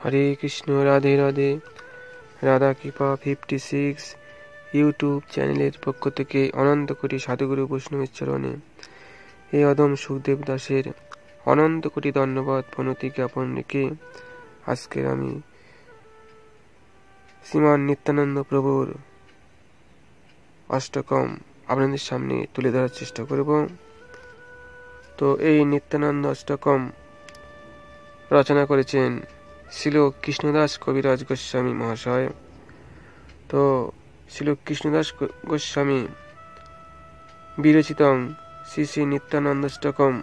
হরে কৃষ্ণ, রাধে রাধে। রাধা কৃপা 56 ইউটিউব চ্যানেলের পক্ষ থেকে অনন্ত কোটি সাধুগুরু বৈষ্ণবের চরণে এই অদম সুখদেব দাসের অনন্ত কোটি ধন্যবাদ প্রণতি জ্ঞাপন রেখে আজকের আমি শ্রীমান নিত্যানন্দ প্রভুর অষ্টকম আপনাদের সামনে তুলে ধরার চেষ্টা করব। তো এই নিত্যানন্দ অষ্টকম রচনা করেছেন শ্রীল কৃষ্ণদাস কবিরাজ গোস্বামী মহাশয়। তো শ্রীল কৃষ্ণদাস গোস্বামী বিরচিতং শ্রী শ্রী নিত্যানন্দাষ্টকম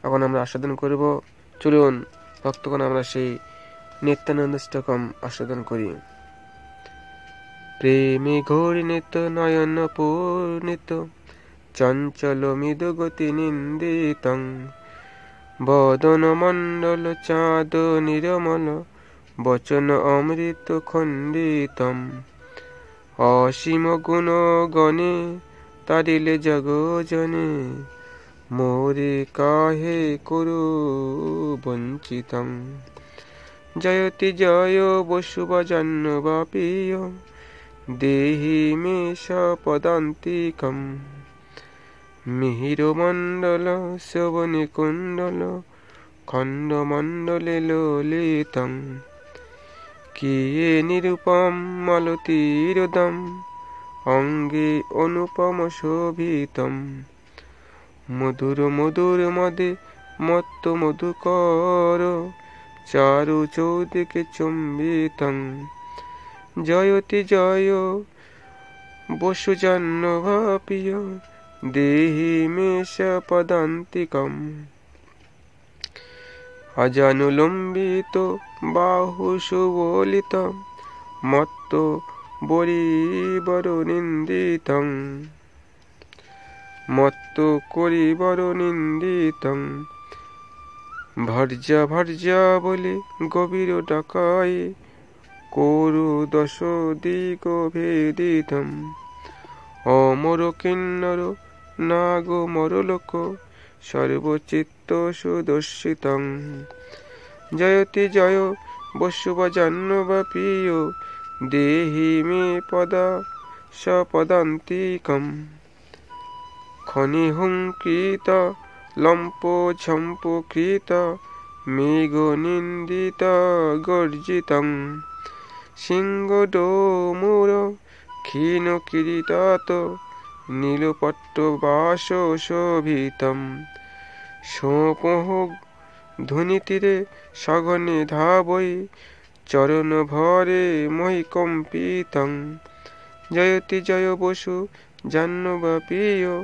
এখন আমরা আস্বাদন করব। চলুন ভক্তগণ আমরা সেই নিত্যানন্দাষ্টকম আস্বাদন করি। প্রেমে ঘোরিণিত নয়ন পূর্ণিত চঞ্চল মৃদু গতি নিন্দিতং বদন মণ্ডল চাঁদ নিরমল বচন অমৃত খণ্ডিতম অসীম গুণ গণে তারিলে জগজনে মোরে কাহে করু বঞ্চিতং জয়তি জয় বসুবজান্নবাপীয় দেহি মে সপদান্তিকম মিহির মণ্ডল শোভনে কুণ্ডল খণ্ডমণ্ডলে ললিতং কিয়ে নিরূপম মালতীরদম অঙ্গে অনুপম শোভিতম মধুর মধুর মদে মত্ত মধুকর চারু চৌদিকে চুম্বিতং জয়তি জয় বসুজান্নভাপীয় দেহি মে সপদান্তিকম অজানুলম্বিত বাহু সুবলিত মত্ত বরিবর নিন্দিতং মত্ত করিবর নিন্দিতং ভর্জা ভর্জা বলে গভীর ডাকায় করু দশ দিগ ভেদিতম অমর কিন্নর নাগ মরলোক সর্বচিত্ত সুদর্শিতং জয়তি জয় বসুবজান্নবাপীয় দেহি মে পদা সপদান্তিকম খনি হুঙ্কৃত লম্প ঝম্প কৃত মেঘ নিন্দিত গর্জিতং সিংহ ডোমুর ক্ষীণ কিরীটাত নীলপট্ট বাস শোভিতম সোপহ ধুনিতীরে সঘনে ধাবৈ চরণ ভরে মহিকম্পিতং জয়তি জয় বসু জাহ্নবাপীয়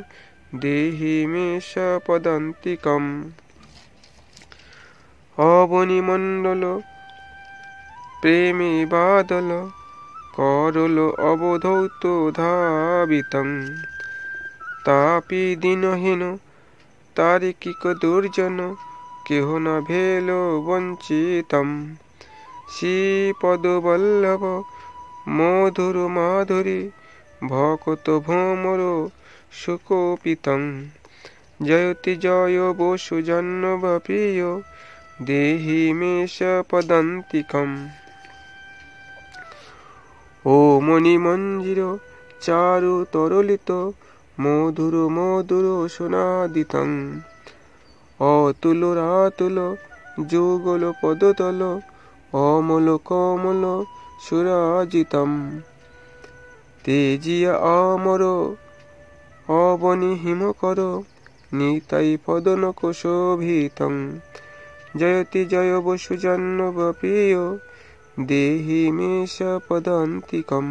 দেহি মে সপদান্তিকম অবনী মণ্ডল প্রেমে বাদল করল অবধৌত ধাবিতং তাপি দিনহীন তারিকিক দুর্জন কেহ না ভেল বঞ্চিতম শ্রীপদবল্লভ মধুর মাধুরী ভকত ভ্রমর সুকোপিতং জয়তি জয় বসুজান্নবাপীয় দেহি মে সপদান্তিকম ও মণিমঞ্জির চারু তরলিত মধুর মধুর সোনাদিতং অতুল রাতুল যুগল পদতল অমল কমল সুরাজিতম তেজিয়া আমর অবনি হিমকর নিতাই পদনক শোভিতং জয়তি জয় বসুজান্নবাপীয় দেহি মে সপদান্তিকম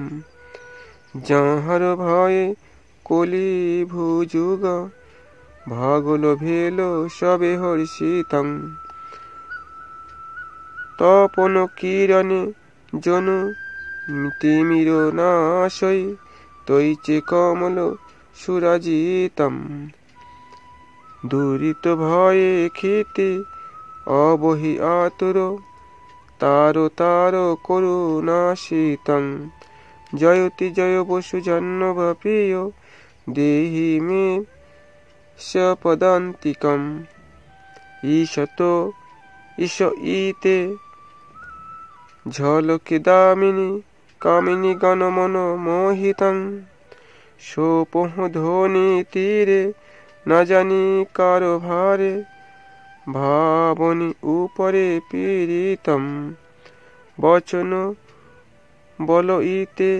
যাহার ভয়ে কলি ভুযুগ ভাগল ভেল সবে হর্ষিতং তপন কিরণে জনু তিমির নাশৈ তৈচে কমল সুরাজিতম দুরিত ভয়ে ক্ষিতে অবহি আতুর তার তার করুণাশীতং জয়তি জয় বসুজান্নবাপীয় দেহি মে সপদান্তিকম ঈশত ঈশ ইতে ঝলকে দামিনী কামিনী গণমন মোহিতং সোপহ ধ্বনি তীরে না জানি কারো ভারে ভাবনি উপরে পীড়িতম বচন বল ইতে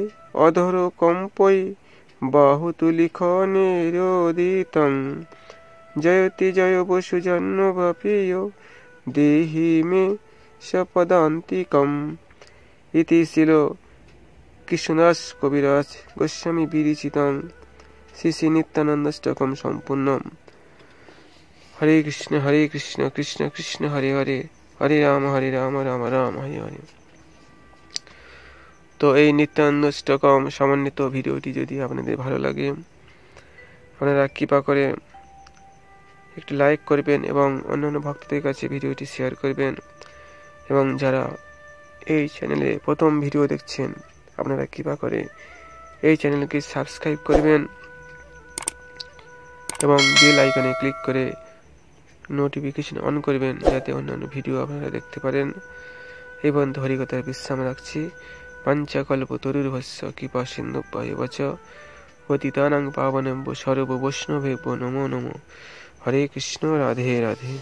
অধর কম্পই বাহু তুলিখনে রোদিতং জয়তি জয় বসু জন্মবাপীয় দেহি মে সপদান্তিকম। ইতি ছিল কৃষ্ণদাস কবিরাজ গোস্বামী বিরচিতং শ্রী শ্রী নিত্যানন্দাষ্টকম সম্পূর্ণম। হরে কৃষ্ণ কৃষ্ণ কৃষ্ণ হরে হরে, হরে রাম রাম রাম হরে হরে। তো এই নিত্যানন্দাষ্টকম সমন্বিত ভিডিওটি যদি আপনাদের ভালো লাগে, আপনারা কৃপা করে একটু লাইক করবেন এবং অন্যান্য ভক্তদের কাছে ভিডিওটি শেয়ার করবেন। এবং যারা এই চ্যানেলে প্রথম ভিডিও দেখছেন, আপনারা কৃপা করে এই চ্যানেলকে সাবস্ক্রাইব করবেন এবং বেল আইকনে ক্লিক করে নোটিফিকেশন অন করবেন, যাতে অন্যান্য ভিডিও আপনারা দেখতে পারেন। এই বন্ধু হরিকথার বিশ্রাম রাখছি। পাঞ্চকল্প তরুর্ভস্য কৃপা সিন্ধুভ্যেব চ পতিতানাং পাবনেভ্যো সর্ব বৈষ্ণবেভ্যো নমো নমো। হরে কৃষ্ণ, রাধে রাধে।